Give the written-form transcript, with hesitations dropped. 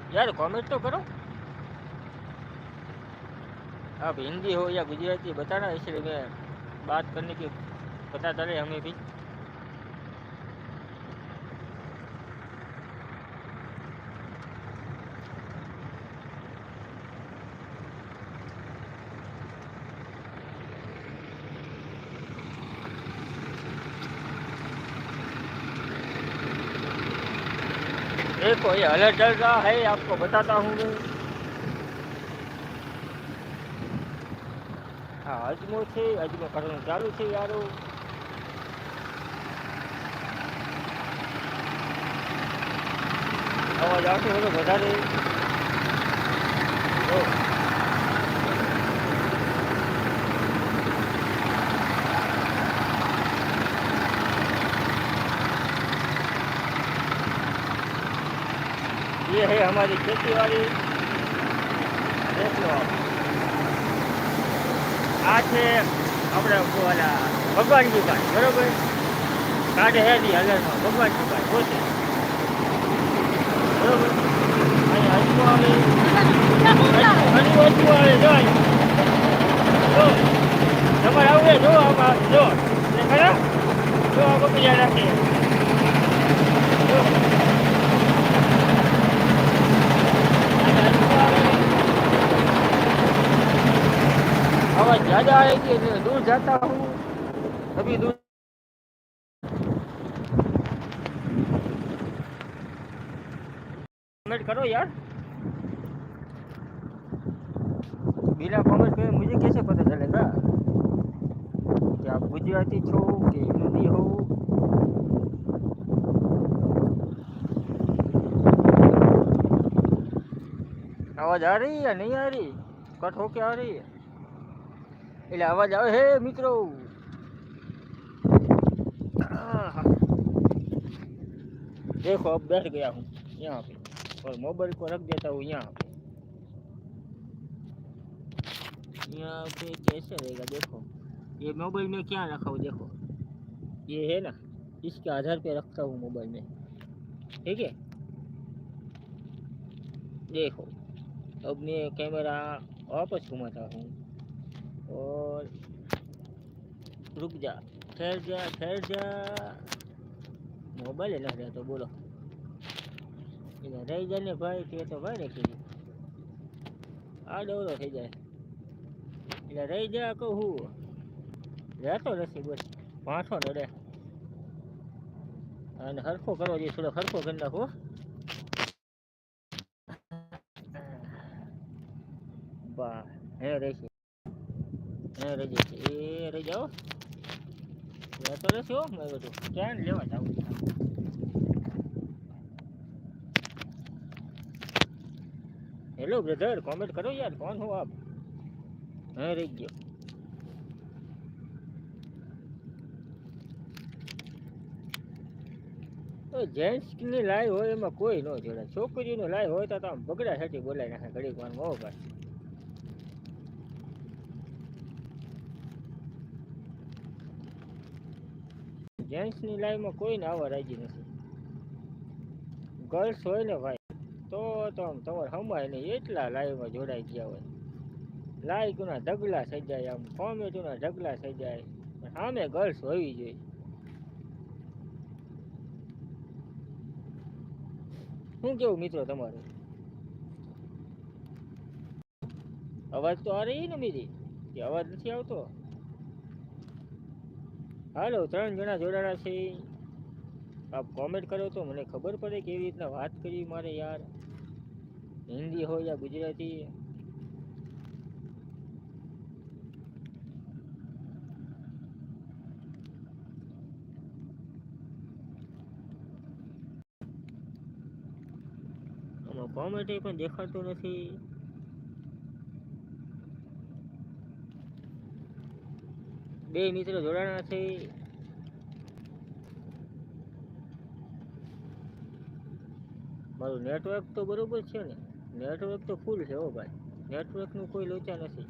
यार कमेंट तो करो, आप हिंदी हो या गुजराती बताना, इसलिए मैं बात करने की पता चले हमें भी। देखो ये अलर्ट चल रहा है, आपको बताता हूँ मैं। हाँ अजमो છે, અજમો કરવાનું ચાલુ છે યારો। અવાજ આવતો હોય વધારે જો। ये है हमारी खेती वाली, देख लो आप। આ છે આપણે ઓલા ભગવાનજી ભાઈ, બરોબર, કાઢે હે ની હલરમાં ભગવાનજી ભાઈ પોતે, બરોબર। અહીંયા અજમો આવે, ઘણી વસ્તુ આવે, જો જો તમારે આવું જો આમાં જો ખરા જો આ બગીચા રાખે જો। आवाज ज्यादा आएगी, दूर जाता हूँ, अभी दूर। कमेंट करो यार, बिना कमेंट करे मुझे कैसे पता चलेगा कि आप गुजराती छो कि हिंदी हो। आवाज आ रही है या नहीं आ रही, कट होके आ रही है, એટલે અવાજ આવે હે મિત્રો। देखो अब बैठ गया हूँ यहाँ पे और मोबाइल को रख देता हूँ यहाँ पे। यहाँ पे कैसे रहेगा, देखो ये मोबाइल में क्या रखा हूँ, देखो ये है ना, इसके आधार पे रखता हूँ मोबाइल में, ठीक है। देखो अब मैं कैमरा वापस घुमाता हूँ और रुक जा, ठहर जा ठहर जा, मोबाइल है ना रहे तो बोलो रही जाने भाई ते तो भाई रखी आ डोलो થઈ જાય એટલે રહી જા કહું રહેતો નથી, બસ માથો નડે અને હરખો કરવો જોઈએ, થોડો હરખો કરી નાખો। બા હે રહી છે, હે રહી જાય છે, એ રહી જાઓ, રહેતો નથી હો, મેં બધું ક્યાં લેવા જાઉં। हेलो ब्रदर, कमेंट करो यार, कौन हो आप। हाँ रही गयो, તો જેન્ટ્સની લાઈવ હોય એમાં કોઈ ન જોડાય, છોકરીનું લાઈવ હોય તો આમ બગડા સાચી બોલાય નાખે ઘડીક વાર હો ભાઈ। જેન્ટ્સની લાઈવમાં કોઈને આવવા રાજી નથી, ગર્લ્સ હોય ને ભાઈ તો આમ તમારે હમાય નહીં, એટલા લાઈવમાં જોડાઈ ગયા હોય, લાઈકના ઢગલા થઈ જાય, આમ કોમેન્ટના ઢગલા થઈ જાય, સામે ગર્લ્સ હોવી જોઈએ। શું કેવું મિત્રો તમારું, અવાજ તો આ રહી ને मेरी કે અવાજ નથી આવતો। હાલો 3 જણા જોડાણા છે, આપ કોમેન્ટ કરો તો મને ખબર પડે કેવી રીતના વાત કરવી મારે યાર, हिंदी हो या गुजराती। આમાં કોમેન્ટ પણ દેખાતું નથી। બે મિત્રો જોડાણા છે, મારું નેટવર્ક તો બરોબર છે ને, નેટવર્ક તો ફૂલ છે હો ભાઈ, નેટવર્કનું કોઈ લોચા નથી।